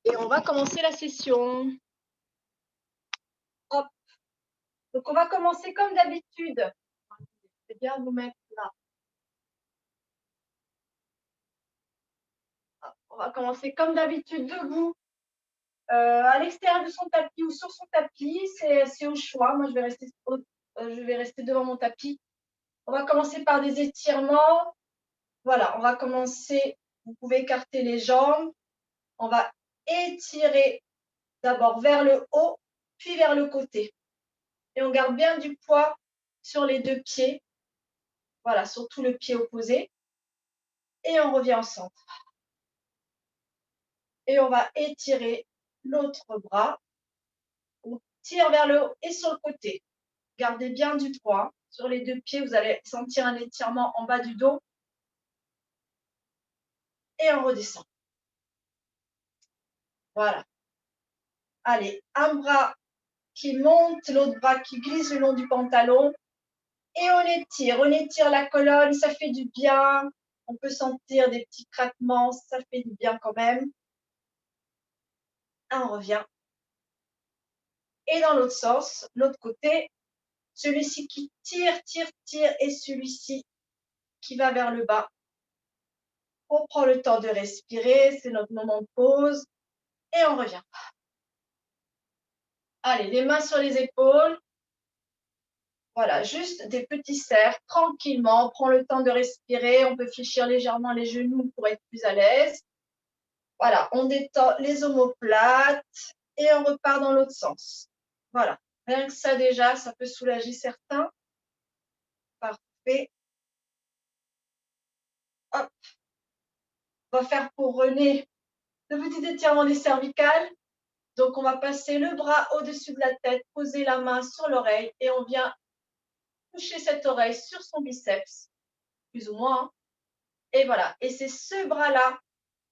Et on va commencer la session. Hop. Donc, on va commencer comme d'habitude. C'est bien de vous mettre là. Hop. On va commencer comme d'habitude debout. À l'extérieur de son tapis ou sur son tapis, c'est au choix. Moi, je vais rester devant mon tapis. On va commencer par des étirements. Voilà, on va commencer. Vous pouvez écarter les jambes. On va étirer d'abord vers le haut, puis vers le côté. Et on garde bien du poids sur les deux pieds. Voilà, surtout le pied opposé. Et on revient au centre. Et on va étirer l'autre bras. On tire vers le haut et sur le côté. Gardez bien du poids. Sur les deux pieds, vous allez sentir un étirement en bas du dos. Et on redescend. Voilà. Allez, un bras qui monte, l'autre bras qui glisse le long du pantalon. Et on étire la colonne, ça fait du bien. On peut sentir des petits craquements, ça fait du bien quand même. On revient. Et dans l'autre sens, l'autre côté, celui-ci qui tire, tire, tire et celui-ci qui va vers le bas. On prend le temps de respirer, c'est notre moment de pause et on revient. Allez, les mains sur les épaules. Voilà, juste des petits cercles, tranquillement. On prend le temps de respirer. On peut fléchir légèrement les genoux pour être plus à l'aise. Voilà, on détend les omoplates et on repart dans l'autre sens. Voilà, rien que ça déjà, ça peut soulager certains. Parfait. Hop. On va faire pour René le petit étirement des cervicales. Donc, on va passer le bras au-dessus de la tête, poser la main sur l'oreille et on vient toucher cette oreille sur son biceps, plus ou moins. Et voilà. Et c'est ce bras-là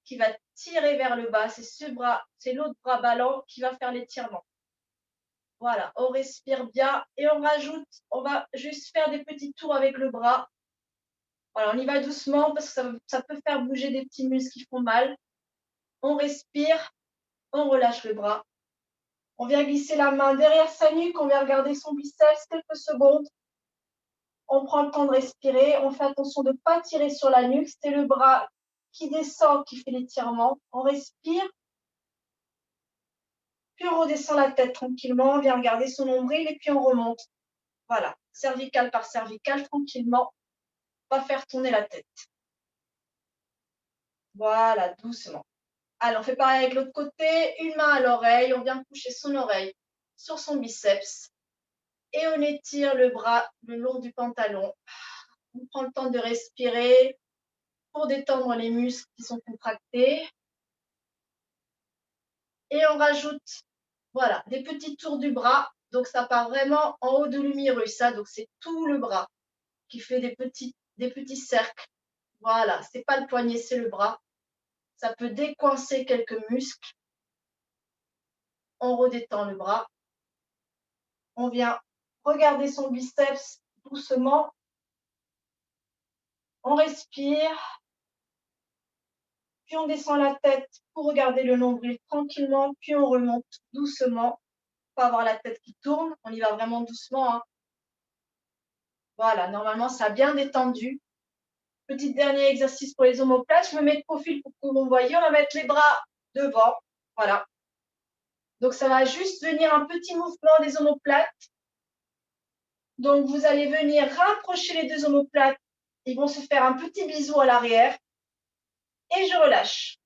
qui va tirer vers le bas. C'est l'autre bras ballant qui va faire l'étirement. Voilà. On respire bien et on rajoute. On va juste faire des petits tours avec le bras. Voilà. On y va doucement parce que ça peut faire bouger des petits muscles qui font mal. On respire. On relâche le bras. On vient glisser la main derrière sa nuque, on vient regarder son biceps quelques secondes. On prend le temps de respirer, on fait attention de ne pas tirer sur la nuque. C'est le bras qui descend qui fait l'étirement. On respire, puis on redescend la tête tranquillement, on vient regarder son nombril et puis on remonte. Voilà, cervical par cervical, tranquillement, pas faire tourner la tête. Voilà, doucement. Allez, on fait pareil avec l'autre côté, une main à l'oreille, on vient coucher son oreille sur son biceps. Et on étire le bras le long du pantalon. On prend le temps de respirer pour détendre les muscles qui sont contractés. Et on rajoute, voilà, des petits tours du bras. Donc, ça part vraiment en haut de l'humérus. Donc, c'est tout le bras qui fait des petits cercles. Voilà, c'est pas le poignet, c'est le bras. Ça peut décoincer quelques muscles. On redétend le bras. On vient regarder son biceps doucement. On respire. Puis on descend la tête pour regarder le nombril tranquillement, puis on remonte doucement, pas avoir la tête qui tourne, on y va vraiment doucement. Hein. Voilà, normalement ça a bien détendu. Petit dernier exercice pour les omoplates, je me mets de profil pour que vous me voyez, on va mettre les bras devant, voilà. Donc ça va juste venir un petit mouvement des omoplates. Donc vous allez venir rapprocher les deux omoplates, ils vont se faire un petit bisou à l'arrière et je relâche.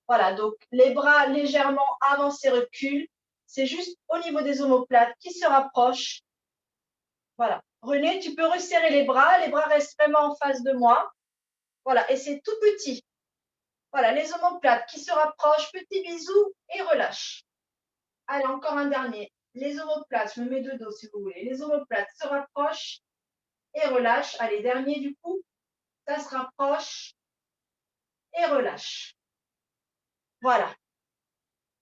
Voilà, donc les bras légèrement avancés, reculent. C'est juste au niveau des omoplates qui se rapprochent. Voilà. René, tu peux resserrer les bras restent vraiment en face de moi. Voilà, et c'est tout petit. Voilà, les omoplates qui se rapprochent, petit bisou et relâche. Allez, encore un dernier. Les omoplates, je me mets de dos si vous voulez. Les omoplates se rapprochent et relâchent. Allez, dernier du coup, ça se rapproche et relâche. Voilà.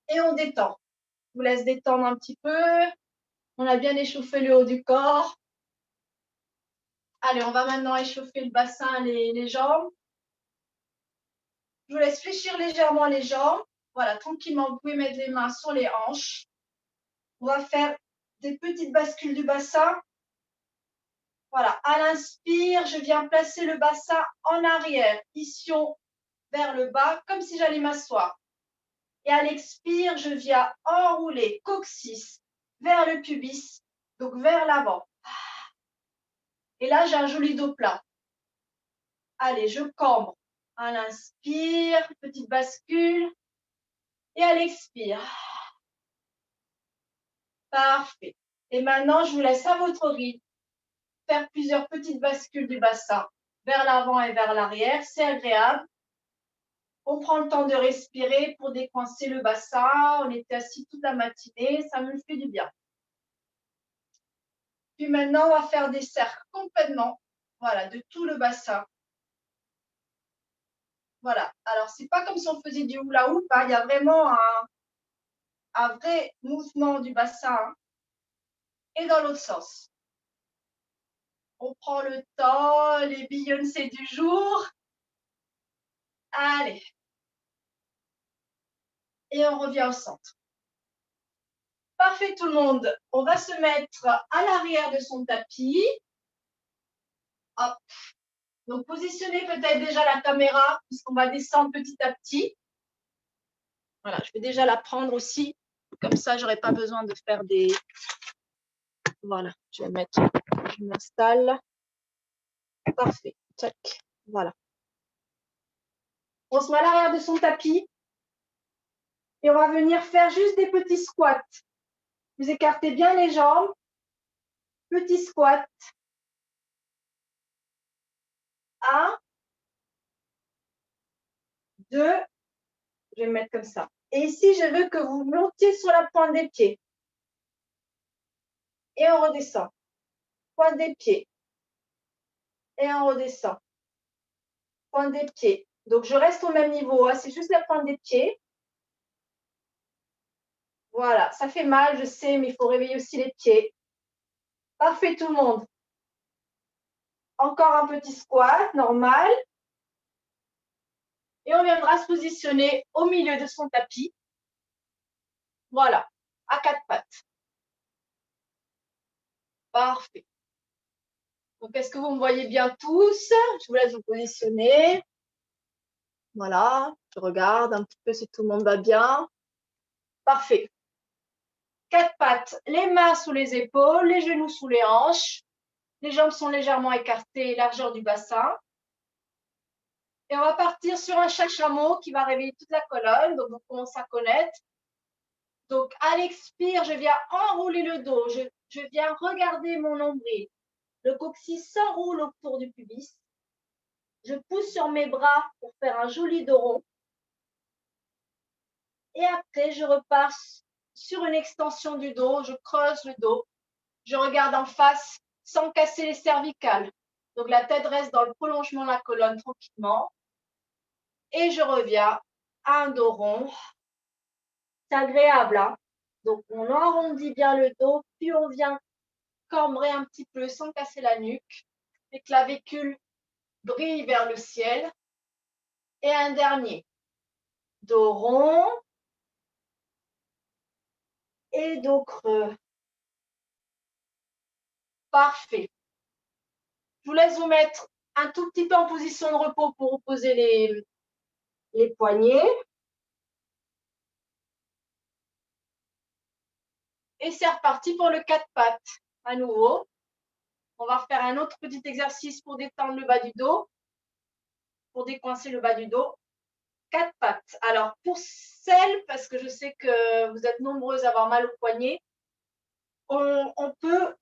Et on détend. Je vous laisse détendre un petit peu. On a bien échauffé le haut du corps. Allez, on va maintenant échauffer le bassin, les jambes. Je vous laisse fléchir légèrement les jambes. Voilà, tranquillement, vous pouvez mettre les mains sur les hanches. On va faire des petites bascules du bassin. Voilà, à l'inspire, je viens placer le bassin en arrière, ischion vers le bas, comme si j'allais m'asseoir. Et à l'expire, je viens enrouler coccyx vers le pubis, donc vers l'avant. Et là, j'ai un joli dos plat. Allez, je cambre. À l'inspire, petite bascule. Et à l'expire. Parfait. Et maintenant, je vous laisse à votre rythme faire plusieurs petites bascules du bassin vers l'avant et vers l'arrière. C'est agréable. On prend le temps de respirer pour décoincer le bassin. On était assis toute la matinée. Ça me fait du bien. Puis maintenant, on va faire des cercles complètement. Voilà, de tout le bassin. Voilà. Alors, c'est pas comme si on faisait du hula hoop. Hein. Il y a vraiment un vrai mouvement du bassin. Hein. Et dans l'autre sens. On prend le temps, les Beyoncé du jour. Allez. Et on revient au centre. Parfait tout le monde. On va se mettre à l'arrière de son tapis. Hop. Donc, positionnez peut-être déjà la caméra puisqu'on va descendre petit à petit. Voilà, je vais déjà la prendre aussi. Comme ça, je n'aurai pas besoin de faire des... Voilà, je m'installe. Parfait. Tac. Voilà. On se met à l'arrière de son tapis. Et on va venir faire juste des petits squats. Vous écartez bien les jambes. Petit squat. 1, 2, je vais me mettre comme ça. Et ici, je veux que vous montiez sur la pointe des pieds. Et on redescend. Pointe des pieds. Et on redescend. Pointe des pieds. Donc, je reste au même niveau. Hein. C'est juste la pointe des pieds. Voilà, ça fait mal, je sais, mais il faut réveiller aussi les pieds. Parfait tout le monde. Encore un petit squat, normal. Et on viendra se positionner au milieu de son tapis. Voilà, à 4 pattes. Parfait. Donc, est-ce que vous me voyez bien tous? Je vous laisse vous positionner. Voilà, je regarde un petit peu si tout le monde va bien. Parfait. 4 pattes, les mains sous les épaules, les genoux sous les hanches. Les jambes sont légèrement écartées, largeur du bassin. Et on va partir sur un chameau qui va réveiller toute la colonne. Donc, vous commencez à connaître. Donc, à l'expire, je viens enrouler le dos. Je viens regarder mon nombril. Le coccyx s'enroule autour du pubis. Je pousse sur mes bras pour faire un joli dos rond. Et après, je repars sur une extension du dos. Je creuse le dos. Je regarde en face sans casser les cervicales. Donc, la tête reste dans le prolongement de la colonne tranquillement. Et je reviens à un dos rond. C'est agréable, hein? Donc, on arrondit bien le dos, puis on vient cambrer un petit peu sans casser la nuque. Les clavicules brillent vers le ciel. Et un dernier. Dos rond et dos creux. Parfait. Je vous laisse vous mettre un tout petit peu en position de repos pour reposer les poignets. Et c'est reparti pour le 4 pattes. À nouveau, on va refaire un autre petit exercice pour détendre le bas du dos, pour décoincer le bas du dos. 4 pattes. Alors, pour celles, parce que je sais que vous êtes nombreuses à avoir mal au poignet, on peut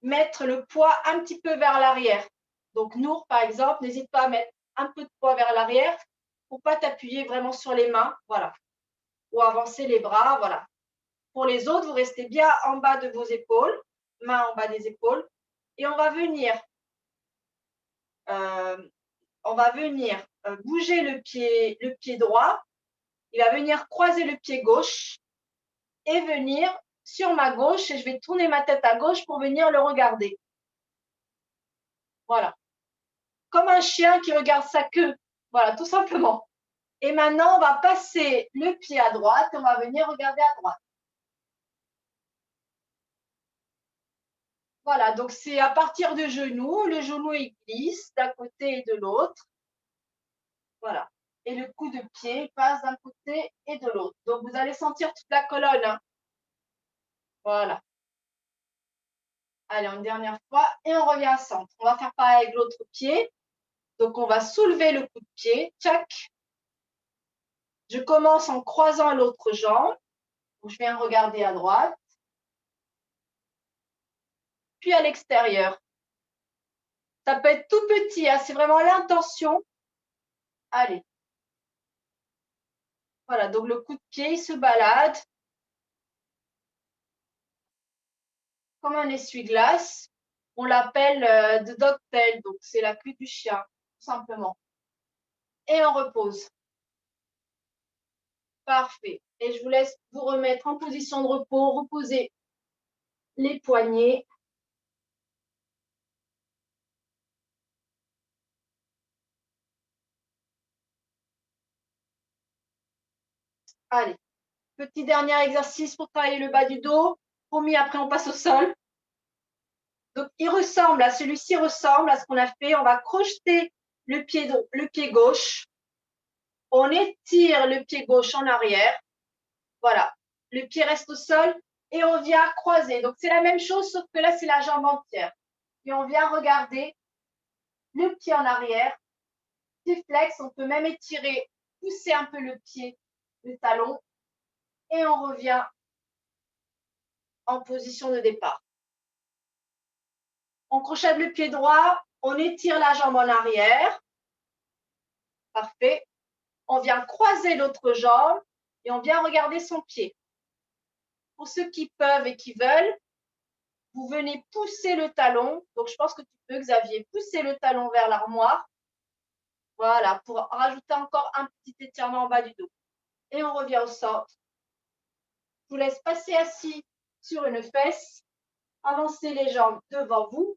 mettre le poids un petit peu vers l'arrière. Donc, Nour, par exemple, n'hésite pas à mettre un peu de poids vers l'arrière pour ne pas t'appuyer vraiment sur les mains. Voilà. Ou avancer les bras. Voilà. Pour les autres, vous restez bien en bas de vos épaules, mains en bas des épaules. Et on va venir bouger le pied droit. Il va venir croiser le pied gauche et venir sur ma gauche. Et je vais tourner ma tête à gauche pour venir le regarder. Voilà. Comme un chien qui regarde sa queue. Voilà, tout simplement. Et maintenant, on va passer le pied à droite et on va venir regarder à droite. Voilà, donc c'est à partir du genou. Le genou, il glisse d'un côté et de l'autre. Voilà. Et le coup de pied passe d'un côté et de l'autre. Donc, vous allez sentir toute la colonne. Hein. Voilà. Allez, une dernière fois. Et on revient à centre. On va faire pareil avec l'autre pied. Donc, on va soulever le coup de pied. Tchac. Je commence en croisant l'autre jambe. Donc, je viens regarder à droite. Puis à l'extérieur. Ça peut être tout petit. Hein, c'est vraiment l'intention. Allez. Voilà. Donc, le coup de pied, il se balade. Comme un essuie-glace. On l'appelle de dogtail. Donc, c'est la queue du chien. Tout simplement. Et on repose. Parfait. Et je vous laisse vous remettre en position de repos, reposer les poignets. Allez, petit dernier exercice pour travailler le bas du dos. Promis, après on passe au sol. Donc, il ressemble à celui-ci, ressemble à ce qu'on a fait. On va crocheter le pied gauche. On étire le pied gauche en arrière. Voilà, le pied reste au sol et on vient croiser. Donc, c'est la même chose, sauf que là, c'est la jambe entière. Et on vient regarder le pied en arrière. Petit flex, on peut même étirer, pousser un peu le pied, le talon, et on revient en position de départ. On crochette le pied droit, on étire la jambe en arrière. Parfait. On vient croiser l'autre jambe et on vient regarder son pied. Pour ceux qui peuvent et qui veulent, vous venez pousser le talon. Donc, je pense que tu peux, Xavier, pousser le talon vers l'armoire. Voilà, pour rajouter encore un petit étirement en bas du dos. Et on revient au centre. Je vous laisse passer assis sur une fesse, avancer les jambes devant vous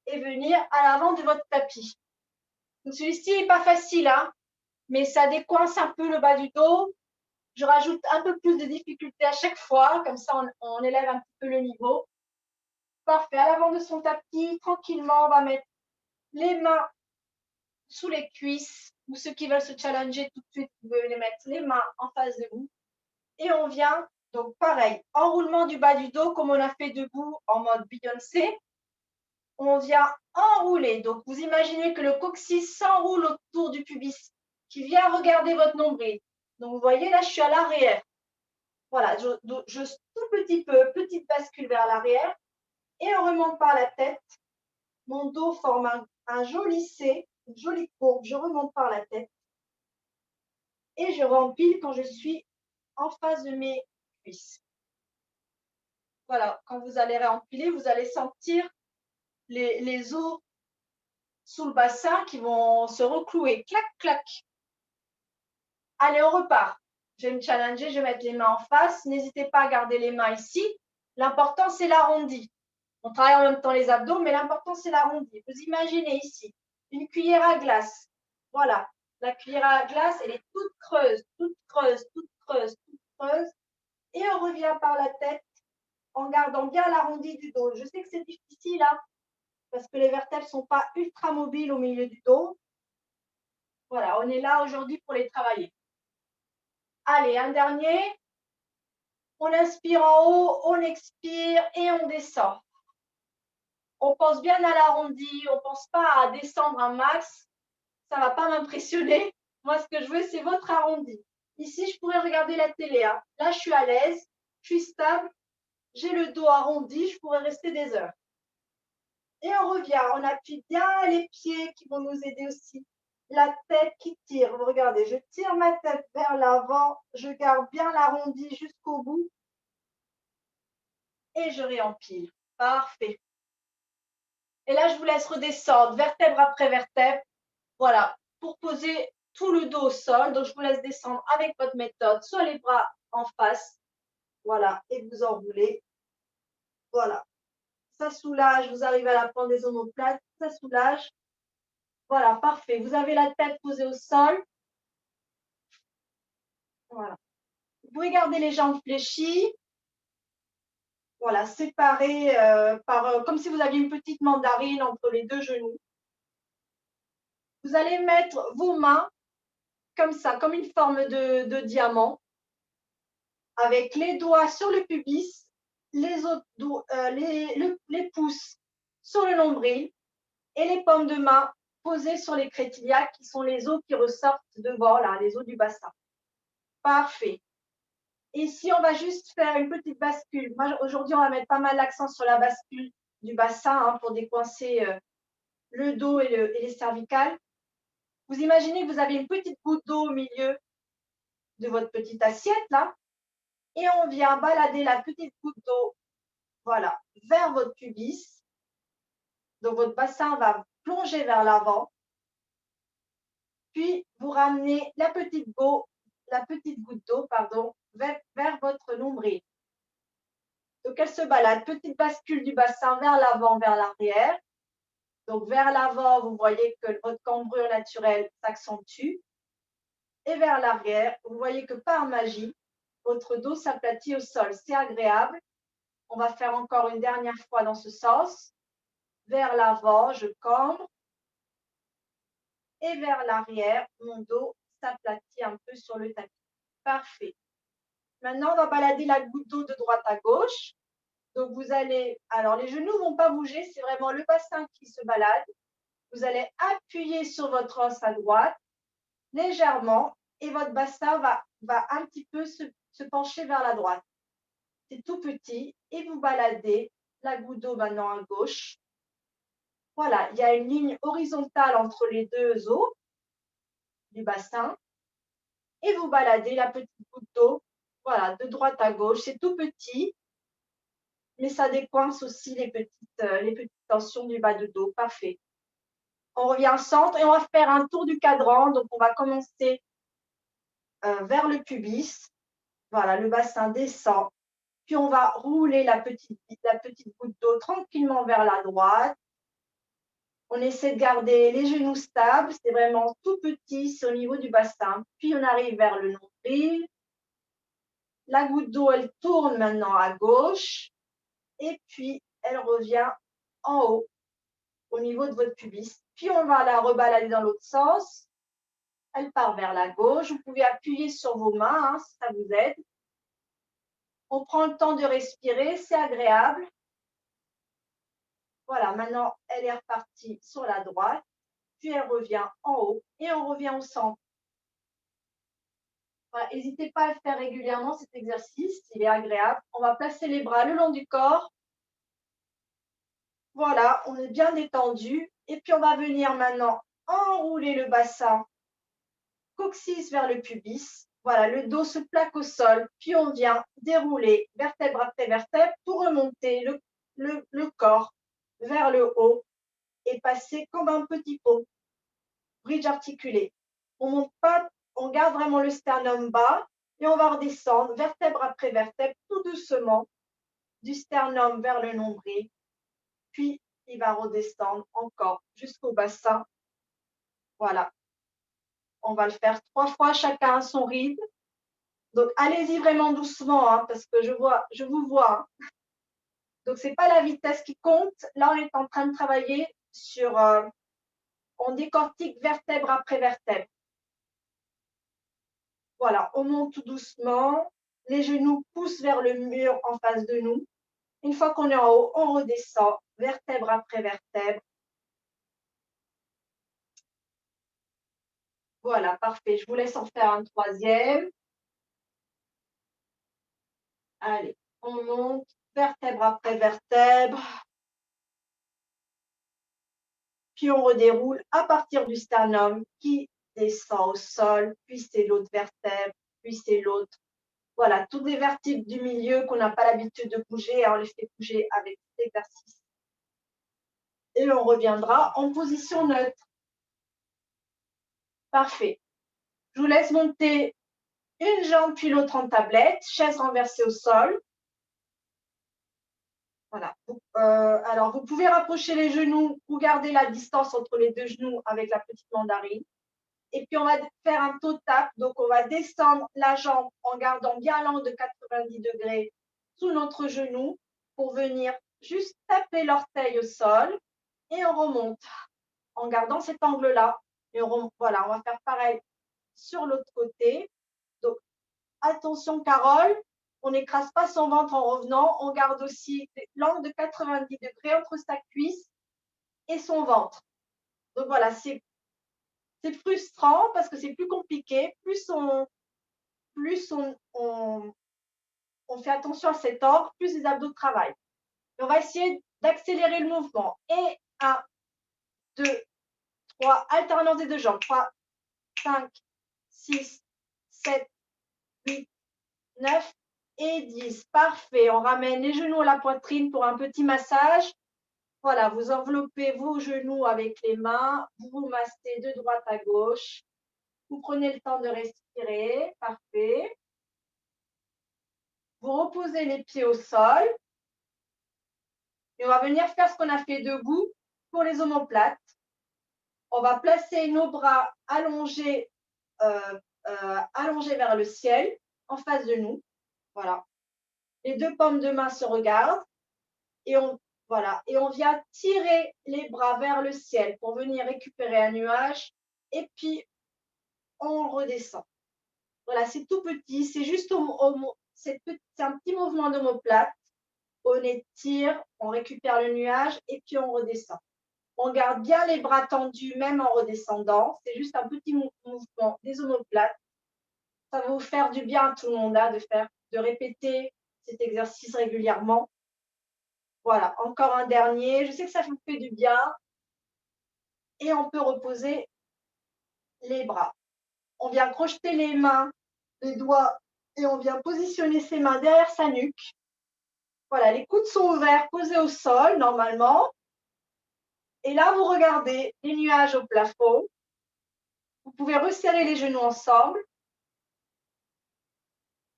et venir à l'avant de votre tapis. Celui-ci n'est pas facile, hein, mais ça décoince un peu le bas du dos. Je rajoute un peu plus de difficulté à chaque fois, comme ça on élève un petit peu le niveau. Parfait, à l'avant de son tapis, tranquillement, on va mettre les mains sous les cuisses, ou ceux qui veulent se challenger tout de suite, vous pouvez les mettre les mains en face de vous. Et on vient, donc pareil, enroulement du bas du dos, comme on a fait debout en mode Beyoncé. On vient enrouler. Donc, vous imaginez que le coccyx s'enroule autour du pubis, qui vient regarder votre nombril. Donc, vous voyez, là, je suis à l'arrière. Voilà, je tout petit peu, petite bascule vers l'arrière, et on remonte par la tête. Mon dos forme un joli C, une jolie courbe. Je remonte par la tête. Et je rempile quand je suis en face de mes cuisses. Voilà, quand vous allez réempiler, vous allez sentir les os sous le bassin qui vont se reclouer. Clac, clac. Allez, on repart. Je vais me challenger, je vais mettre les mains en face. N'hésitez pas à garder les mains ici. L'important, c'est l'arrondi. On travaille en même temps les abdos, mais l'important, c'est l'arrondi. Vous imaginez ici une cuillère à glace. Voilà. La cuillère à glace, elle est toute creuse, toute creuse, toute creuse, toute creuse. Et on revient par la tête en gardant bien l'arrondi du dos. Je sais que c'est difficile, hein, parce que les vertèbres ne sont pas ultra mobiles au milieu du dos. Voilà, on est là aujourd'hui pour les travailler. Allez, un dernier. On inspire en haut, on expire et on descend. On pense bien à l'arrondi, on ne pense pas à descendre un max. Ça ne va pas m'impressionner. Moi, ce que je veux, c'est votre arrondi. Ici, je pourrais regarder la télé. Hein. Là, je suis à l'aise, je suis stable, j'ai le dos arrondi, je pourrais rester des heures. Et on revient, on appuie bien les pieds qui vont nous aider aussi. La tête qui tire. Vous regardez, je tire ma tête vers l'avant, je garde bien l'arrondi jusqu'au bout et je réempile. Parfait. Et là, je vous laisse redescendre vertèbre après vertèbre. Voilà, pour poser tout le dos au sol. Donc, je vous laisse descendre avec votre méthode, soit les bras en face. Voilà, et vous enroulez. Voilà. Ça soulage, vous arrivez à la pendaison omoplate, ça soulage. Voilà, parfait. Vous avez la tête posée au sol. Voilà. Vous pouvez garder les jambes fléchies. Voilà, séparées comme si vous aviez une petite mandarine entre les deux genoux. Vous allez mettre vos mains comme ça, comme une forme de diamant, avec les doigts sur le pubis, les autres les pouces sur le nombril et les paumes de main posées sur les crétiliacs, qui sont les os qui ressortent devant, là, les os du bassin. Parfait. Ici, on va juste faire une petite bascule. Moi, aujourd'hui, on va mettre pas mal l'accent sur la bascule du bassin hein, pour décoincer le dos et les cervicales. Vous imaginez que vous avez une petite goutte d'eau au milieu de votre petite assiette, là, et on vient balader la petite goutte d'eau, voilà, vers votre pubis. Donc, votre bassin va plonger vers l'avant. Puis, vous ramenez la petite goutte d'eau, pardon, vers votre nombril. Donc, elle se balade, petite bascule du bassin vers l'avant, vers l'arrière. Donc, vers l'avant, vous voyez que votre cambrure naturelle s'accentue. Et vers l'arrière, vous voyez que par magie, votre dos s'aplatit au sol. C'est agréable. On va faire encore une dernière fois dans ce sens. Vers l'avant, je cambre. Et vers l'arrière, mon dos s'aplatit un peu sur le tapis. Parfait. Maintenant, on va balader la goutte d'eau de droite à gauche. Donc, vous allez, alors les genoux ne vont pas bouger, c'est vraiment le bassin qui se balade. Vous allez appuyer sur votre os à droite, légèrement, et votre bassin va un petit peu se pencher vers la droite. C'est tout petit, et vous baladez la goutte d'eau maintenant à gauche. Voilà, il y a une ligne horizontale entre les deux os du bassin, et vous baladez la petite goutte d'eau, voilà, de droite à gauche. C'est tout petit, mais ça décoince aussi les petites tensions du bas de dos. Parfait. On revient au centre et on va faire un tour du cadran. Donc, on va commencer vers le pubis. Voilà, le bassin descend. Puis, on va rouler la petite goutte d'eau tranquillement vers la droite. On essaie de garder les genoux stables. C'est vraiment tout petit, c'est au niveau du bassin. Puis, on arrive vers le nombril. La goutte d'eau, elle tourne maintenant à gauche. Et puis, elle revient en haut, au niveau de votre pubis. Puis, on va la rebalader dans l'autre sens. Elle part vers la gauche. Vous pouvez appuyer sur vos mains, hein, si ça vous aide. On prend le temps de respirer, c'est agréable. Voilà, maintenant, elle est repartie sur la droite. Puis, elle revient en haut et on revient au centre. Voilà, n'hésitez pas à le faire régulièrement, cet exercice. Il est agréable. On va placer les bras le long du corps. Voilà, on est bien détendu. Et puis, on va venir maintenant enrouler le bassin, coccyx vers le pubis. Voilà, le dos se plaque au sol, puis on vient dérouler vertèbre après vertèbre pour remonter le corps vers le haut et passer comme un petit pont, bridge articulé. On monte pas, on garde vraiment le sternum bas et on va redescendre vertèbre après vertèbre tout doucement du sternum vers le nombril, puis il va redescendre encore jusqu'au bassin. Voilà. On va le faire 3 fois chacun à son rythme. Donc, allez-y vraiment doucement, hein, parce que je vous vois. Hein. Donc, ce n'est pas la vitesse qui compte. Là, on est en train de travailler sur, on décortique vertèbre après vertèbre. Voilà, on monte tout doucement. Les genoux poussent vers le mur en face de nous. Une fois qu'on est en haut, on redescend, vertèbre après vertèbre. Voilà, parfait. Je vous laisse en faire un troisième. Allez, on monte, vertèbre après vertèbre. Puis on redéroule à partir du sternum qui descend au sol, puis c'est l'autre vertèbre, puis c'est l'autre. Voilà, toutes les vertèbres du milieu qu'on n'a pas l'habitude de bouger, on les fait bouger avec cet exercice. Et on reviendra en position neutre. Parfait. Je vous laisse monter une jambe puis l'autre en tablette, chaise renversée au sol. Voilà. Alors, vous pouvez rapprocher les genoux ou garder la distance entre les deux genoux avec la petite mandarine. Et puis, on va faire un toe tap. Donc, on va descendre la jambe en gardant bien l'angle de 90 degrés sous notre genou pour venir juste taper l'orteil au sol. Et on remonte en gardant cet angle-là. Et voilà, on va faire pareil sur l'autre côté. Donc, attention, Carole, on n'écrase pas son ventre en revenant. On garde aussi l'angle de 90 degrés entre sa cuisse et son ventre. Donc, voilà, c'est frustrant parce que c'est plus compliqué. Plus on fait attention à cet ordre, plus les abdos travaillent. Et on va essayer d'accélérer le mouvement. Et 1, 2, 3, alternance des deux jambes. 3, 5, 6, 7, 8, 9 et 10. Parfait. On ramène les genoux à la poitrine pour un petit massage. Voilà, vous enveloppez vos genoux avec les mains. Vous vous massez de droite à gauche. Vous prenez le temps de respirer. Parfait. Vous reposez les pieds au sol. Et on va venir faire ce qu'on a fait debout pour les omoplates. On va placer nos bras allongés, allongés vers le ciel, en face de nous. Voilà. Les deux paumes de main se regardent. Et on vient tirer les bras vers le ciel pour venir récupérer un nuage. Et puis, on redescend. Voilà, c'est tout petit. C'est juste c'est un petit mouvement d'omoplate. On étire, on récupère le nuage et puis on redescend. On garde bien les bras tendus, même en redescendant. C'est juste un petit mouvement des omoplates. Ça va vous faire du bien à tout le monde de répéter cet exercice régulièrement. Voilà, encore un dernier. Je sais que ça vous fait du bien. Et on peut reposer les bras. On vient crocheter les mains, les doigts, et on vient positionner ses mains derrière sa nuque. Voilà, les coudes sont ouverts, posés au sol, normalement. Et là, vous regardez les nuages au plafond. Vous pouvez resserrer les genoux ensemble.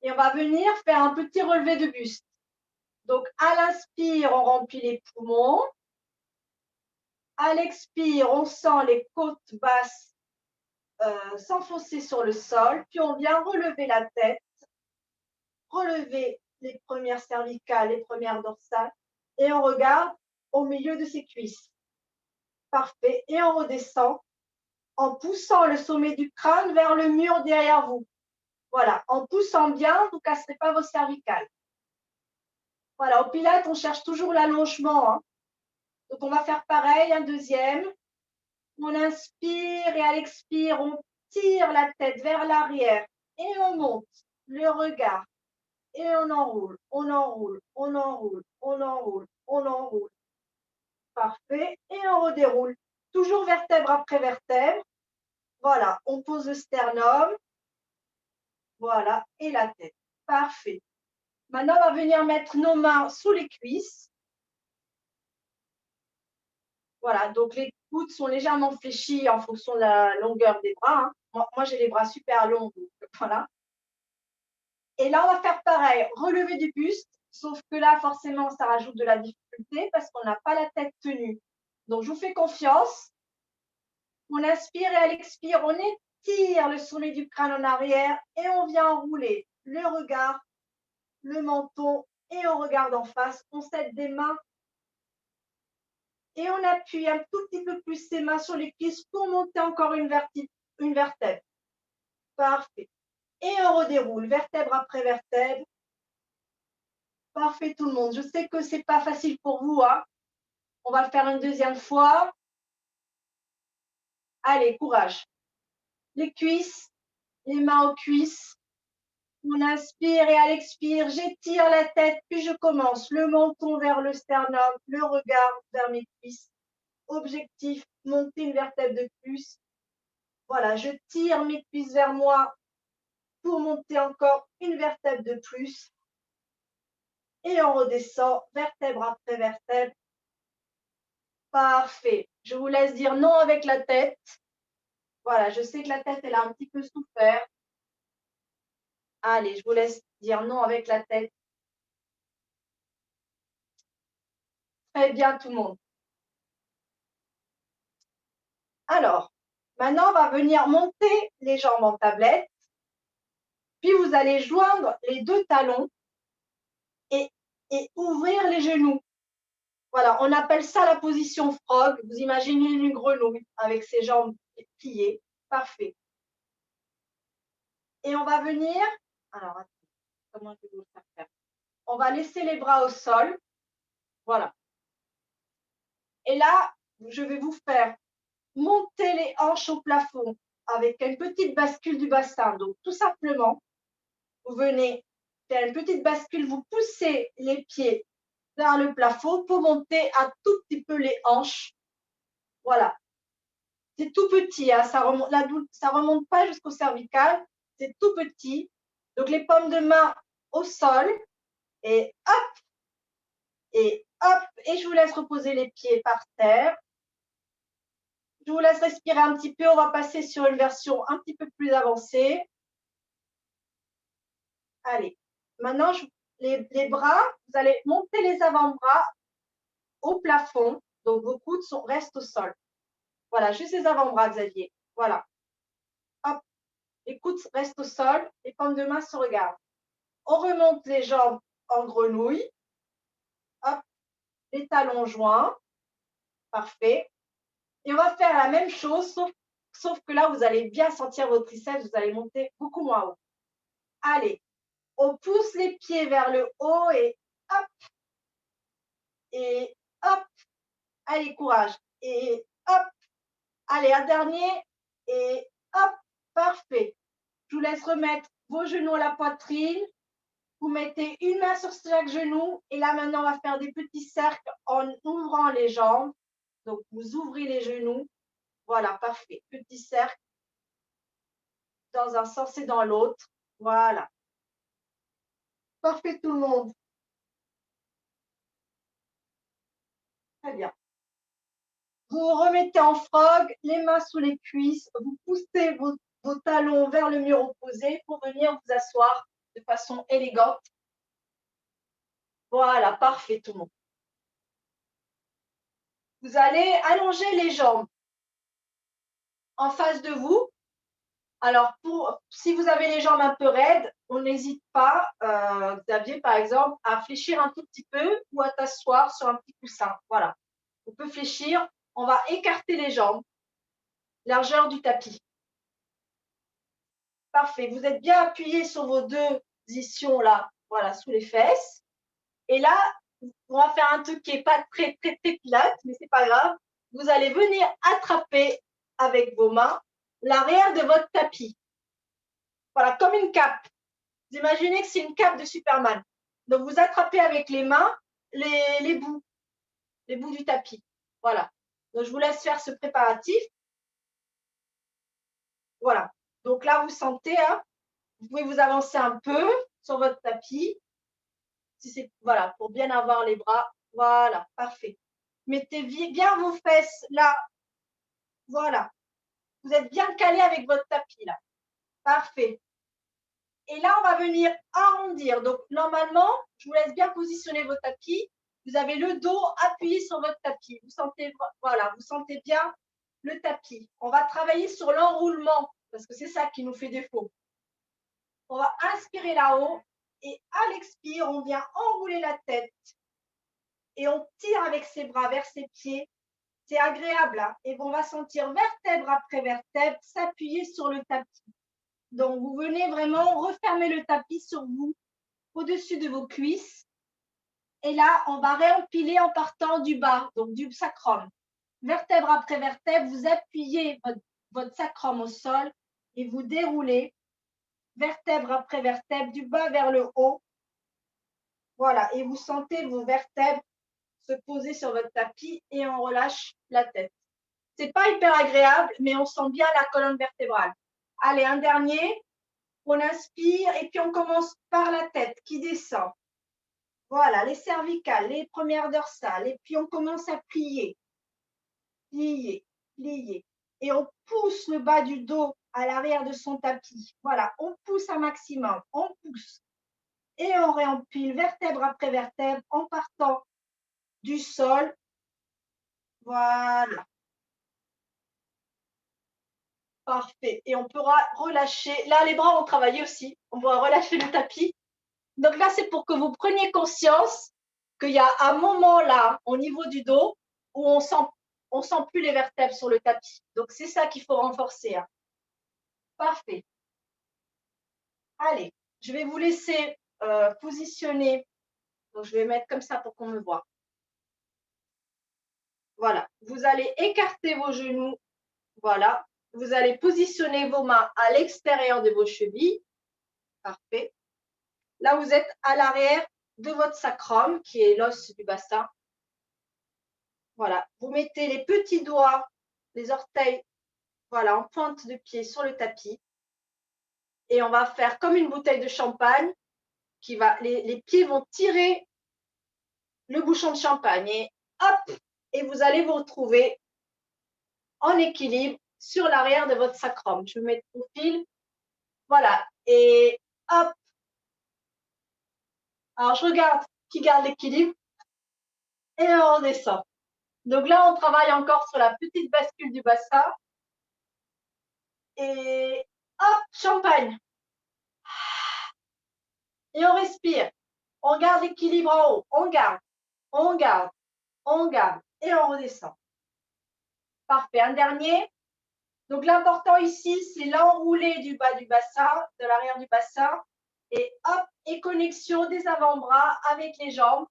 Et on va venir faire un petit relevé de buste. Donc, à l'inspire, on remplit les poumons. À l'expire, on sent les côtes basses s'enfoncer sur le sol. Puis, on vient relever la tête, relever les premières cervicales, les premières dorsales. Et on regarde au milieu de ses cuisses. Parfait. Et on redescend en poussant le sommet du crâne vers le mur derrière vous. Voilà, en poussant bien, vous ne casserez pas vos cervicales. Voilà, au Pilates, on cherche toujours l'allongement. Hein. Donc, on va faire pareil, un deuxième. On inspire et à l'expire, on tire la tête vers l'arrière et on monte le regard. Et on enroule, on enroule, on enroule, on enroule, on enroule. Parfait. Et on redéroule. Toujours vertèbre après vertèbre. Voilà, on pose le sternum. Voilà, et la tête. Parfait. Maintenant, on va venir mettre nos mains sous les cuisses. Voilà, donc les coudes sont légèrement fléchis en fonction de la longueur des bras. Hein. Moi j'ai les bras super longs, donc voilà. Et là, on va faire pareil, relever du buste, sauf que là, forcément, ça rajoute de la difficulté parce qu'on n'a pas la tête tenue. Donc, je vous fais confiance. On inspire et à l'expire, on étire le sommet du crâne en arrière et on vient enrouler le regard, le menton et on regarde en face. On s'aide des mains et on appuie un tout petit peu plus ses mains sur les cuisses pour monter encore une vertèbre. Parfait. Et on redéroule, vertèbre après vertèbre. Parfait tout le monde. Je sais que ce n'est pas facile pour vous. Hein. On va le faire une deuxième fois. Allez, courage. Les cuisses, les mains aux cuisses. On inspire et à l'expire, j'étire la tête, puis je commence. Le menton vers le sternum, le regard vers mes cuisses. Objectif, monter une vertèbre de plus. Voilà, je tire mes cuisses vers moi pour monter encore une vertèbre de plus. Et on redescend, vertèbre après vertèbre. Parfait. Je vous laisse dire non avec la tête. Voilà, je sais que la tête, elle a un petit peu souffert. Allez, je vous laisse dire non avec la tête. Très bien tout le monde. Alors, maintenant, on va venir monter les jambes en tablette. Puis, vous allez joindre les deux talons et ouvrir les genoux. Voilà, on appelle ça la position frog. Vous imaginez une grenouille avec ses jambes pliées. Parfait. Et on va venir, alors, comment je vais vous le faire? On va laisser les bras au sol. Voilà. Et là, je vais vous faire monter les hanches au plafond avec une petite bascule du bassin. Donc, tout simplement, vous venez faire une petite bascule, vous poussez les pieds vers le plafond pour monter un tout petit peu les hanches. Voilà. C'est tout petit, hein, ça remonte pas jusqu'au cervical, c'est tout petit. Donc les paumes de main au sol et hop, et hop, et je vous laisse reposer les pieds par terre. Je vous laisse respirer un petit peu, on va passer sur une version un petit peu plus avancée. Allez, maintenant les bras, vous allez monter les avant-bras au plafond, donc vos coudes restent au sol. Voilà, juste les avant-bras, Xavier. Voilà. Hop, les coudes restent au sol, les paumes de main se regardent. On remonte les jambes en grenouille. Hop, les talons joints. Parfait. Et on va faire la même chose, sauf que là, vous allez bien sentir vos triceps, vous allez monter beaucoup moins haut. Allez, on pousse les pieds vers le haut et hop, et hop. Allez, courage. Et hop. Allez, un dernier. Et hop, parfait. Je vous laisse remettre vos genoux à la poitrine. Vous mettez une main sur chaque genou. Et là, maintenant, on va faire des petits cercles en ouvrant les jambes. Donc, vous ouvrez les genoux. Voilà, parfait. Petit cercle dans un sens et dans l'autre. Voilà. Parfait tout le monde. Très bien. Vous remettez en frog, les mains sous les cuisses. Vous poussez vos talons vers le mur opposé pour venir vous asseoir de façon élégante. Voilà, parfait tout le monde. Vous allez allonger les jambes en face de vous. Alors, si vous avez les jambes un peu raides, on n'hésite pas, Xavier, par exemple, à fléchir un tout petit peu ou à t'asseoir sur un petit coussin. Voilà. On peut fléchir. On va écarter les jambes, largeur du tapis. Parfait. Vous êtes bien appuyé sur vos deux positions là, voilà, sous les fesses. Et là, on va faire un truc qui n'est pas très pilate, mais c'est pas grave. Vous allez venir attraper avec vos mains l'arrière de votre tapis. Voilà, comme une cape. Vous imaginez que c'est une cape de Superman. Donc, vous attrapez avec les mains les bouts du tapis. Voilà. Donc, je vous laisse faire ce préparatif. Voilà. Donc là, vous sentez, hein, vous pouvez vous avancer un peu sur votre tapis. Si c'est, voilà, pour bien avoir les bras. Voilà, parfait. Mettez bien vos fesses là. Voilà. Vous êtes bien calé avec votre tapis là. Parfait. Et là, on va venir arrondir. Donc, normalement, je vous laisse bien positionner votre tapis. Vous avez le dos appuyé sur votre tapis. Vous sentez, voilà, vous sentez bien le tapis. On va travailler sur l'enroulement parce que c'est ça qui nous fait défaut. On va inspirer là-haut et à l'expire, on vient enrouler la tête et on tire avec ses bras vers ses pieds. C'est agréable. Hein, et on va sentir vertèbre après vertèbre s'appuyer sur le tapis. Donc, vous venez vraiment refermer le tapis sur vous, au-dessus de vos cuisses. Et là, on va réempiler en partant du bas, donc du sacrum. Vertèbre après vertèbre, vous appuyez votre sacrum au sol et vous déroulez vertèbre après vertèbre, du bas vers le haut. Voilà, et vous sentez vos vertèbres se poser sur votre tapis et on relâche la tête. C'est pas hyper agréable, mais on sent bien la colonne vertébrale. Allez, un dernier. On inspire et puis on commence par la tête qui descend. Voilà, les cervicales, les premières dorsales. Et puis on commence à plier, plier, plier. Et on pousse le bas du dos à l'arrière de son tapis. Voilà, on pousse un maximum, on pousse. Et on réempile vertèbre après vertèbre en partant du sol. Voilà. Parfait. Et on pourra relâcher. Là, les bras ont travaillé aussi. On pourra relâcher le tapis. Donc là, c'est pour que vous preniez conscience qu'il y a un moment là, au niveau du dos, où on sent plus les vertèbres sur le tapis. Donc, c'est ça qu'il faut renforcer. Hein. Parfait. Allez, je vais vous laisser positionner. Donc, je vais mettre comme ça pour qu'on me voit. Voilà. Vous allez écarter vos genoux. Voilà. Vous allez positionner vos mains à l'extérieur de vos chevilles. Parfait. Là, vous êtes à l'arrière de votre sacrum, qui est l'os du bassin. Voilà. Vous mettez les petits doigts, les orteils, voilà, en pointe de pied sur le tapis. Et on va faire comme une bouteille de champagne. Les pieds vont tirer le bouchon de champagne. Et hop, et vous allez vous retrouver en équilibre sur l'arrière de votre sacrum. Je vais mettre mon fil. Voilà. Et hop. Alors, je regarde qui garde l'équilibre. Et on redescend. Donc là, on travaille encore sur la petite bascule du bassin. Et hop, champagne. Et on respire. On garde l'équilibre en haut. On garde, on garde, on garde. Et on redescend. Parfait. Un dernier. Donc l'important ici, c'est l'enroulé du bas du bassin, de l'arrière du bassin. Et hop, et connexion des avant-bras avec les jambes.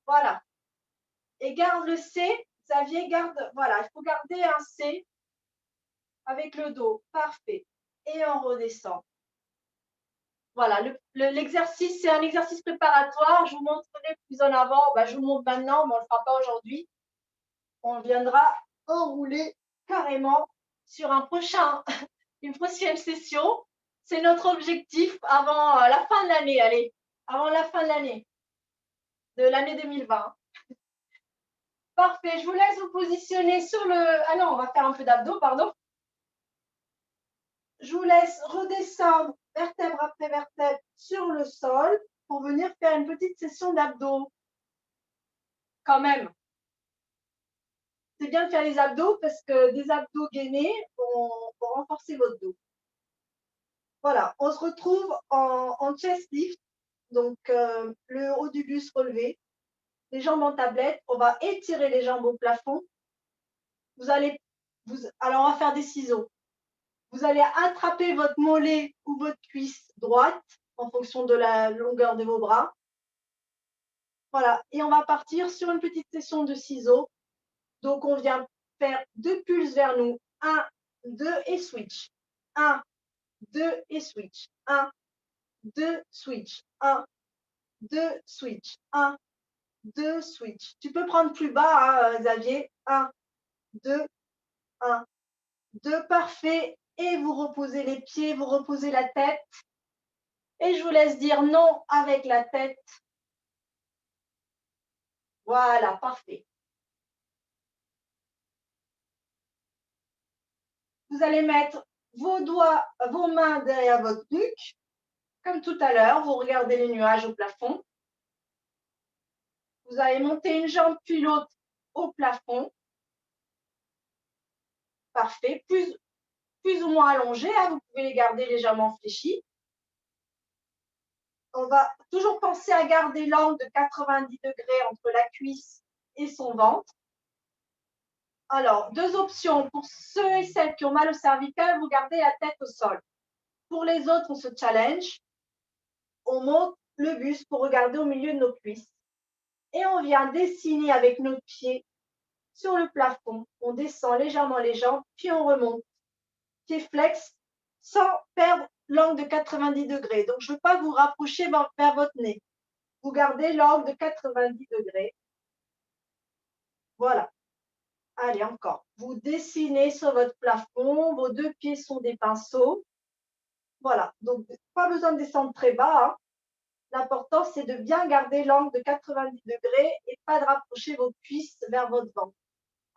Voilà. Et garde le C. Xavier, garde. Voilà, il faut garder un C avec le dos. Parfait. Et on redescend. Voilà, l'exercice, c'est un exercice préparatoire. Je vous montrerai plus en avant. Je vous montre maintenant, mais on ne le fera pas aujourd'hui. On viendra enrouler carrément sur une prochaine session. C'est notre objectif avant la fin de l'année. Allez, avant la fin de l'année 2020. Parfait, je vous laisse vous positionner sur le… Ah non, on va faire un peu d'abdos, pardon. Je vous laisse redescendre vertèbre après vertèbre sur le sol pour venir faire une petite session d'abdos. Quand même. C'est bien de faire les abdos parce que des abdos gainés vont renforcer votre dos. Voilà, on se retrouve en chest lift. Donc, le haut du buste relevé, les jambes en tablette. On va étirer les jambes au plafond. Alors, on va faire des ciseaux. Vous allez attraper votre mollet ou votre cuisse droite en fonction de la longueur de vos bras. Voilà, et on va partir sur une petite session de ciseaux. Donc, on vient faire 2 pulses vers nous. 1, 2 et switch. 1, 2 et switch. 1, 2, switch. 1, 2, switch. 1, 2, switch. Tu peux prendre plus bas, hein, Xavier. 1, 2, 1, 2. Parfait. Et vous reposez les pieds, vous reposez la tête. Et je vous laisse dire non avec la tête. Voilà, parfait. Vous allez mettre vos mains derrière votre nuque. Comme tout à l'heure, vous regardez les nuages au plafond. Vous allez monter une jambe puis l'autre au plafond. Parfait. Plus ou moins allongé. Hein, vous pouvez les garder légèrement fléchis. On va toujours penser à garder l'angle de 90 degrés entre la cuisse et son ventre. Alors, 2 options. Pour ceux et celles qui ont mal au cervical, vous gardez la tête au sol. Pour les autres, on se challenge. On monte le buste pour regarder au milieu de nos cuisses. Et on vient dessiner avec nos pieds sur le plafond. On descend légèrement les jambes, puis on remonte. Pied flex, sans perdre l'angle de 90 degrés. Donc, je ne veux pas vous rapprocher vers votre nez. Vous gardez l'angle de 90 degrés. Voilà. Allez, encore. Vous dessinez sur votre plafond. Vos 2 pieds sont des pinceaux. Voilà. Donc, pas besoin de descendre très bas. Hein. L'important, c'est de bien garder l'angle de 90 degrés et pas de rapprocher vos cuisses vers votre ventre.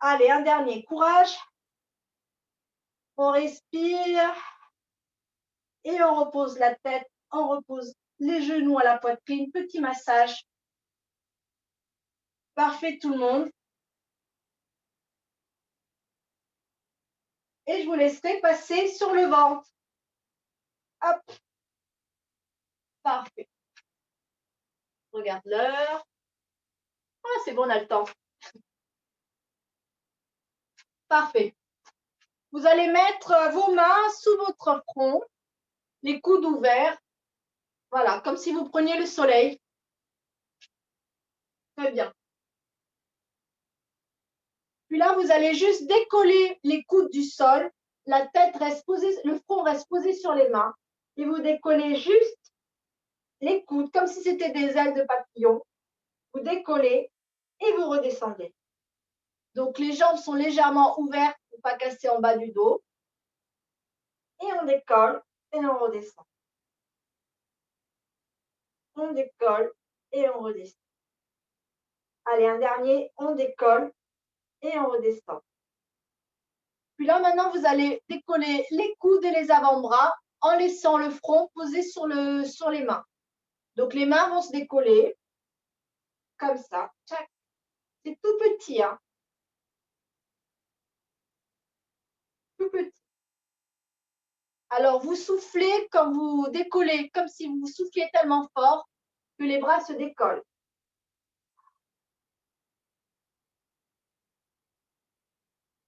Allez, un dernier. Courage. On respire. Et on repose la tête. On repose les genoux à la poitrine. Petit massage. Parfait tout le monde. Et je vous laisserai passer sur le ventre. Hop. Parfait. Regarde l'heure. Ah, c'est bon, on a le temps. Parfait. Vous allez mettre vos mains sous votre front, les coudes ouverts. Voilà, comme si vous preniez le soleil. Très bien. Puis là, vous allez juste décoller les coudes du sol. La tête reste posée, le front reste posé sur les mains. Et vous décollez juste les coudes, comme si c'était des ailes de papillon. Vous décollez et vous redescendez. Donc, les jambes sont légèrement ouvertes pour ne pas casser en bas du dos. Et on décolle et on redescend. On décolle et on redescend. Allez, un dernier, on décolle et on redescend. Puis là, maintenant, vous allez décoller les coudes et les avant-bras en laissant le front posé sur les mains. Donc, les mains vont se décoller comme ça. C'est tout petit, hein. Tout petit. Alors, vous soufflez quand vous décollez, comme si vous souffliez tellement fort que les bras se décollent.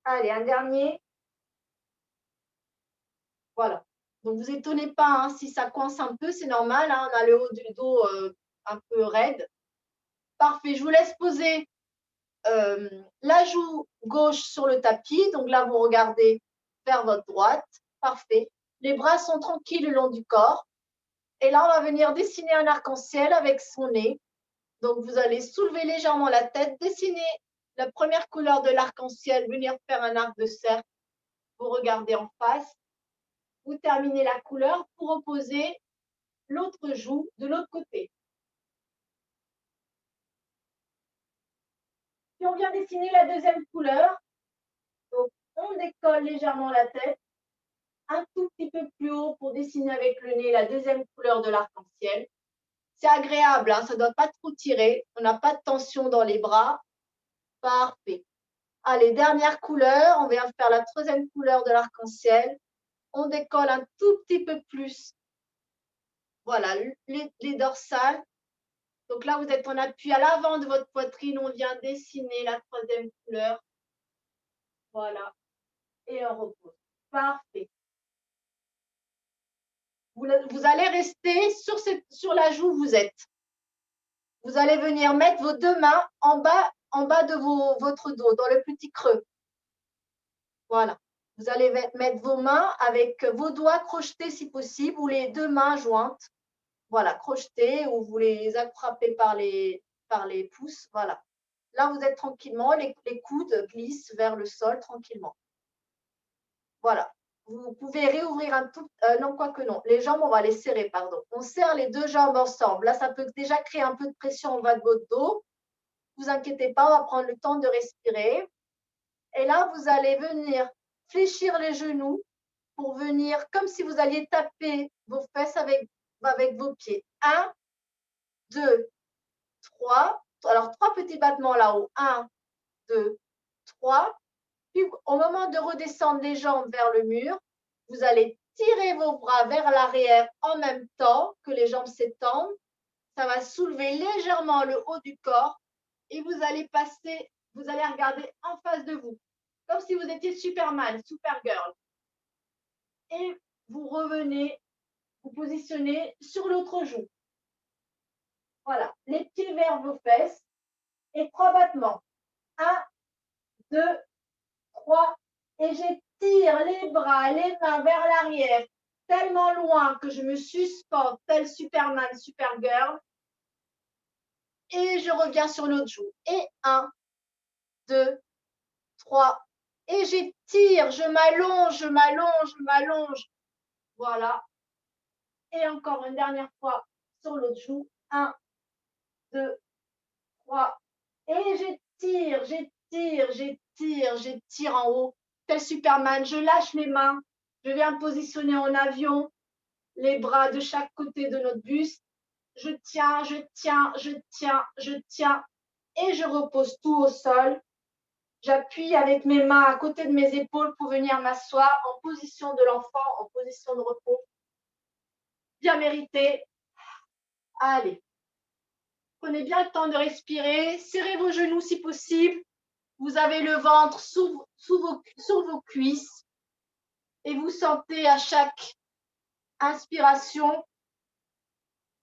Allez, un dernier. Voilà. Donc, vous étonnez pas hein, si ça coince un peu, c'est normal. Hein, on a le haut du dos un peu raide. Parfait. Je vous laisse poser la joue gauche sur le tapis. Donc là, vous regardez vers votre droite. Parfait. Les bras sont tranquilles le long du corps. Et là, on va venir dessiner un arc-en-ciel avec son nez. Donc, vous allez soulever légèrement la tête, dessiner la première couleur de l'arc-en-ciel, venir faire un arc de cercle. Vous regardez en face. Vous terminez la couleur pour opposer l'autre joue de l'autre côté. Puis on vient dessiner la deuxième couleur. Donc, on décolle légèrement la tête, un tout petit peu plus haut pour dessiner avec le nez la deuxième couleur de l'arc-en-ciel. C'est agréable, hein, ça ne doit pas trop tirer. On n'a pas de tension dans les bras. Parfait. Allez, dernière couleur. On vient faire la troisième couleur de l'arc-en-ciel. On décolle un tout petit peu plus. Voilà, les dorsales. Donc là, vous êtes en appui à l'avant de votre poitrine. On vient dessiner la troisième couleur. Voilà. Et on repose. Parfait. Vous allez rester sur la joue où vous êtes. Vous allez venir mettre vos deux mains en bas de votre dos, dans le petit creux. Voilà. Vous allez mettre vos mains avec vos doigts crochetés si possible ou les deux mains jointes. Voilà, crochetés ou vous les attrapez par les pouces. Voilà. Là, vous êtes tranquillement, les coudes glissent vers le sol tranquillement. Voilà. Vous pouvez réouvrir un tout. Non, quoique non. Les jambes, on va les serrer, pardon. On serre les deux jambes ensemble. Là, ça peut déjà créer un peu de pression en bas de votre dos. Ne vous inquiétez pas, on va prendre le temps de respirer. Et là, vous allez venir fléchir les genoux pour venir, comme si vous alliez taper vos fesses avec vos pieds. 1, 2, 3. Alors, 3 petits battements là-haut. 1, 2, 3. Puis, au moment de redescendre les jambes vers le mur, vous allez tirer vos bras vers l'arrière en même temps que les jambes s'étendent. Ça va soulever légèrement le haut du corps et vous allez regarder en face de vous, comme si vous étiez Superman, Supergirl. Et vous revenez, vous positionnez sur l'autre joue. Voilà, les pieds vers vos fesses et 3 battements. 1, 2, 3. Et j'étire les bras, les mains vers l'arrière, tellement loin que je me suspends, tel Superman, Supergirl. Et je reviens sur l'autre joue. Et 1, 2, 3. Et j'étire, je m'allonge, je m'allonge, je m'allonge. Voilà. Et encore une dernière fois sur l'autre joue. 1, 2, 3. Et j'étire, j'étire, j'étire, j'étire en haut. Tel Superman, je lâche les mains. Je viens me positionner en avion, les bras de chaque côté de notre buste. Je tiens, je tiens, je tiens, je tiens. Et je repose tout au sol. J'appuie avec mes mains à côté de mes épaules pour venir m'asseoir en position de l'enfant, en position de repos. Bien mérité. Allez. Prenez bien le temps de respirer. Serrez vos genoux si possible. Vous avez le ventre sur vos cuisses. Et vous sentez à chaque inspiration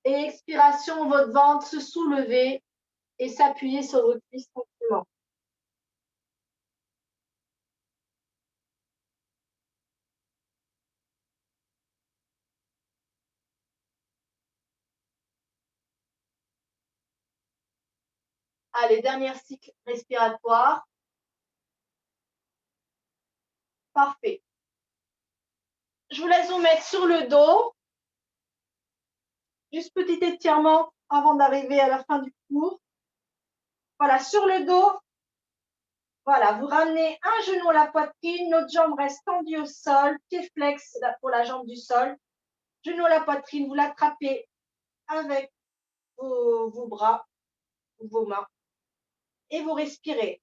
et expiration votre ventre se soulever et s'appuyer sur vos cuisses tranquillement. Allez, dernier cycle respiratoire. Parfait. Je vous laisse vous mettre sur le dos. Juste petit étirement avant d'arriver à la fin du cours. Voilà, sur le dos. Voilà, vous ramenez un genou à la poitrine, l'autre jambe reste tendue au sol, pied flex pour la jambe du sol. Genou à la poitrine, vous l'attrapez avec vos bras, vos mains, et vous respirez.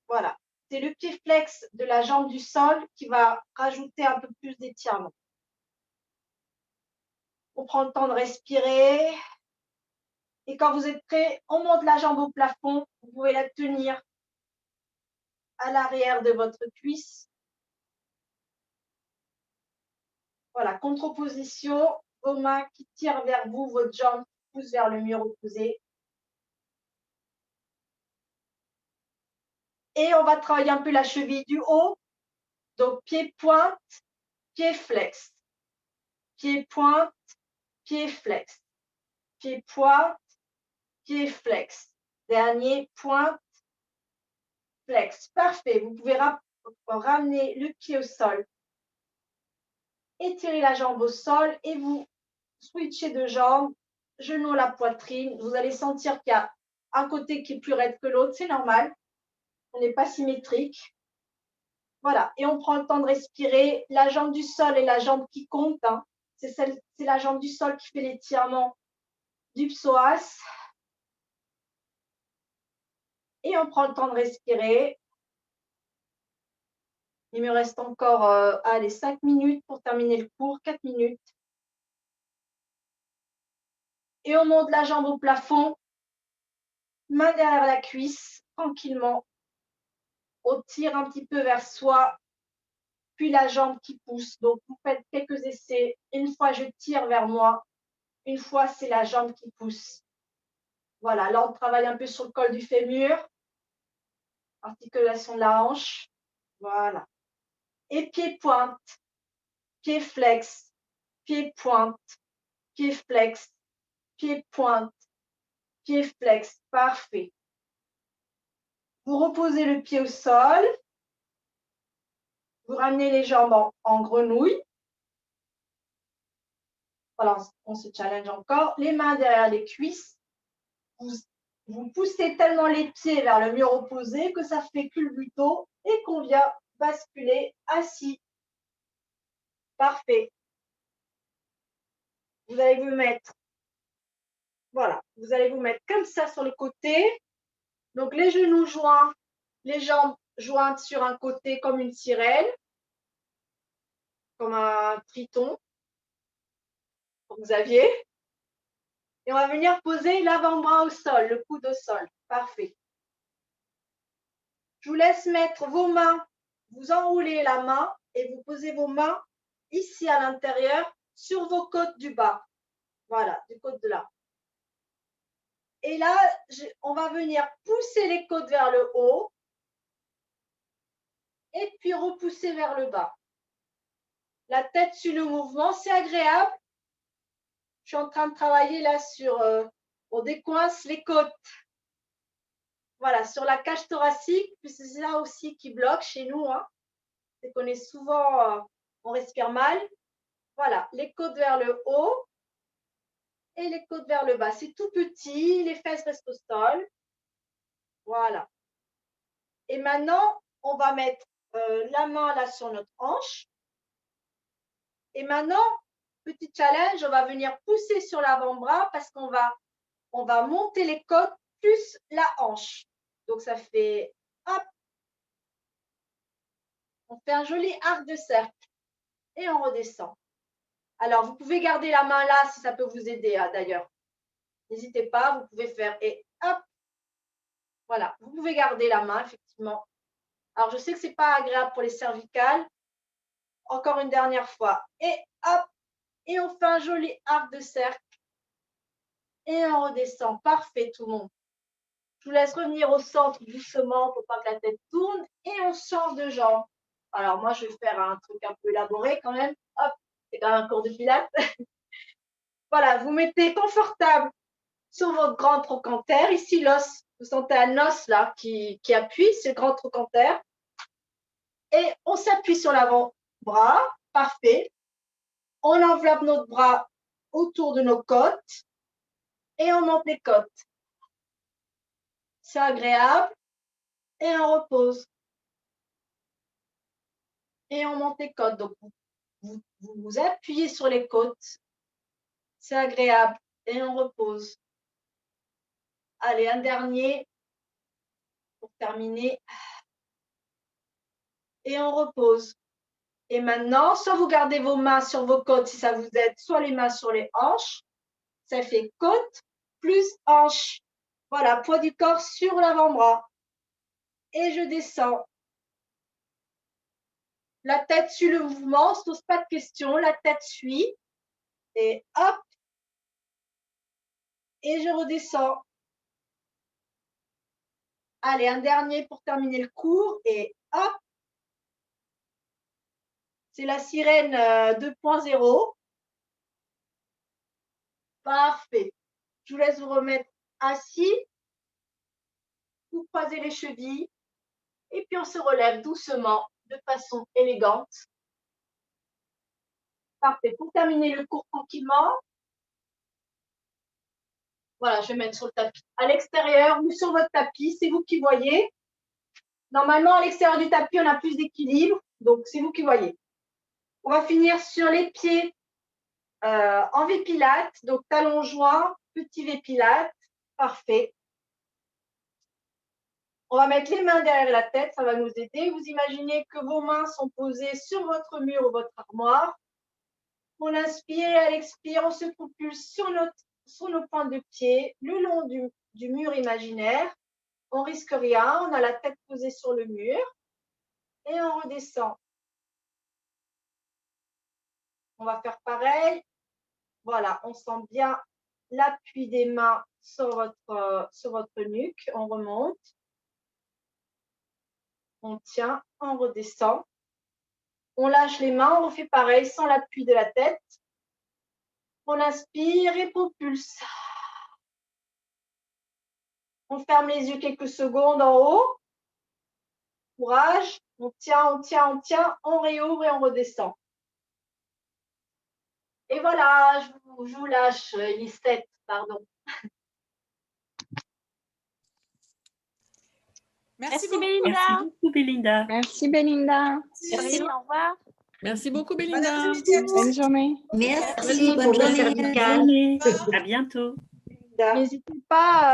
Voilà, c'est le pied flex de la jambe du sol qui va rajouter un peu plus d'étirement. On prend le temps de respirer. Et quand vous êtes prêt, on monte la jambe au plafond. Vous pouvez la tenir à l'arrière de votre cuisse. Voilà, contre-position, vos mains qui tirent vers vous, votre jambe qui pousse vers le mur opposé. Et on va travailler un peu la cheville du haut. Donc, pied pointe, pied flex. Pied pointe, pied flex. Pied pointe, pied flex. Dernier, pointe, flex. Parfait. Vous pouvez ramener le pied au sol. Étirez la jambe au sol et vous switchez de jambe, genou à la poitrine. Vous allez sentir qu'il y a un côté qui est plus raide que l'autre. C'est normal. On n'est pas symétrique. Voilà. Et on prend le temps de respirer. La jambe du sol est la jambe qui compte. Hein. C'est la jambe du sol qui fait l'étirement du psoas. Et on prend le temps de respirer. Il me reste encore allez, 5 minutes pour terminer le cours, 4 minutes. Et on monte la jambe au plafond, main derrière la cuisse, tranquillement. On tire un petit peu vers soi, puis la jambe qui pousse. Donc, vous faites quelques essais. Une fois, je tire vers moi. Une fois, c'est la jambe qui pousse. Voilà, là, on travaille un peu sur le col du fémur, articulation de la hanche. Voilà. Et pied pointe, pied flex, pied pointe, pied flex, pied pointe, pied flex. Parfait. Vous reposez le pied au sol. Vous ramenez les jambes en grenouille. Voilà, on se challenge encore. Les mains derrière les cuisses. Vous poussez tellement les pieds vers le mur opposé que ça fait culbuto et qu'on vient basculer assis. Parfait. Vous allez vous mettre, voilà, vous allez vous mettre comme ça sur le côté. Donc les genoux joints, les jambes jointes sur un côté comme une sirène, comme un triton, comme Xavier. Et on va venir poser l'avant-bras au sol, le coude au sol. Parfait. Je vous laisse mettre vos mains, vous enroulez la main et vous posez vos mains ici à l'intérieur sur vos côtes du bas. Voilà, du côte de là. Et là, on va venir pousser les côtes vers le haut et puis repousser vers le bas. La tête suit le mouvement, c'est agréable. Je suis en train de travailler là sur, on décoince les côtes. Voilà, sur la cage thoracique, puis c'est ça aussi qui bloque chez nous. Hein. C'est qu'on est souvent, on respire mal. Voilà, les côtes vers le haut et les côtes vers le bas. C'est tout petit, les fesses restent au sol. Voilà. Et maintenant, on va mettre la main là sur notre hanche. Et maintenant, petit challenge, on va venir pousser sur l'avant-bras parce qu'on va monter les côtes plus la hanche. Donc, ça fait hop. On fait un joli arc de cercle et on redescend. Alors, vous pouvez garder la main là si ça peut vous aider, hein, d'ailleurs. N'hésitez pas, vous pouvez faire et hop. Voilà, vous pouvez garder la main, effectivement. Alors, je sais que ce n'est pas agréable pour les cervicales. Encore une dernière fois. Et hop. Et on fait un joli arc de cercle. Et on redescend. Parfait, tout le monde. Je vous laisse revenir au centre doucement pour pas que la tête tourne. Et on change de jambe. Alors, moi, je vais faire un truc un peu élaboré quand même. Hop, c'est quand même un cours de pilates. Voilà, vous mettez confortable sur votre grand trochanter. Ici, l'os, vous sentez un os là qui appuie, c'est le grand trochanter. Et on s'appuie sur l'avant-bras. Parfait. On enveloppe notre bras autour de nos côtes et on monte les côtes. C'est agréable. Et on repose. Et on monte les côtes. Donc, vous appuyez sur les côtes. C'est agréable. Et on repose. Allez, un dernier pour terminer. Et on repose. Et maintenant, soit vous gardez vos mains sur vos côtes si ça vous aide, soit les mains sur les hanches. Ça fait côte plus hanche. Voilà, poids du corps sur l'avant-bras. Et je descends. La tête suit le mouvement, on ne se pose pas de questions. La tête suit. Et hop. Et je redescends. Allez, un dernier pour terminer le cours. Et hop. C'est la sirène 2.0. Parfait. Je vous laisse vous remettre assis. Vous croisez les chevilles. Et puis, on se relève doucement, de façon élégante. Parfait. Pour terminer le cours tranquillement, voilà, je vais mettre sur le tapis. À l'extérieur ou sur votre tapis, c'est vous qui voyez. Normalement, à l'extérieur du tapis, on a plus d'équilibre. Donc, c'est vous qui voyez. On va finir sur les pieds en V-Pilates. Donc, talons joints, petit V-Pilates. Parfait. On va mettre les mains derrière la tête, ça va nous aider. Vous imaginez que vos mains sont posées sur votre mur ou votre armoire. On inspire et à l'expire, on se propulse sur nos pointes de pied, le long du mur imaginaire. On risque rien, on a la tête posée sur le mur et on redescend. On va faire pareil. Voilà, on sent bien l'appui des mains sur votre nuque. On remonte. On tient, on redescend. On lâche les mains, on refait pareil sans l'appui de la tête. On inspire et propulse. On ferme les yeux quelques secondes en haut. Courage. On tient, on tient, on tient. On réouvre et on redescend. Et voilà, je vous lâche, Lisette, pardon. Merci Belinda. Merci beaucoup, Belinda. Merci, Belinda. Merci, au revoir. Merci beaucoup, Belinda. Bonne journée. Merci, Bonne bonne journée. journée. À bientôt. N'hésitez pas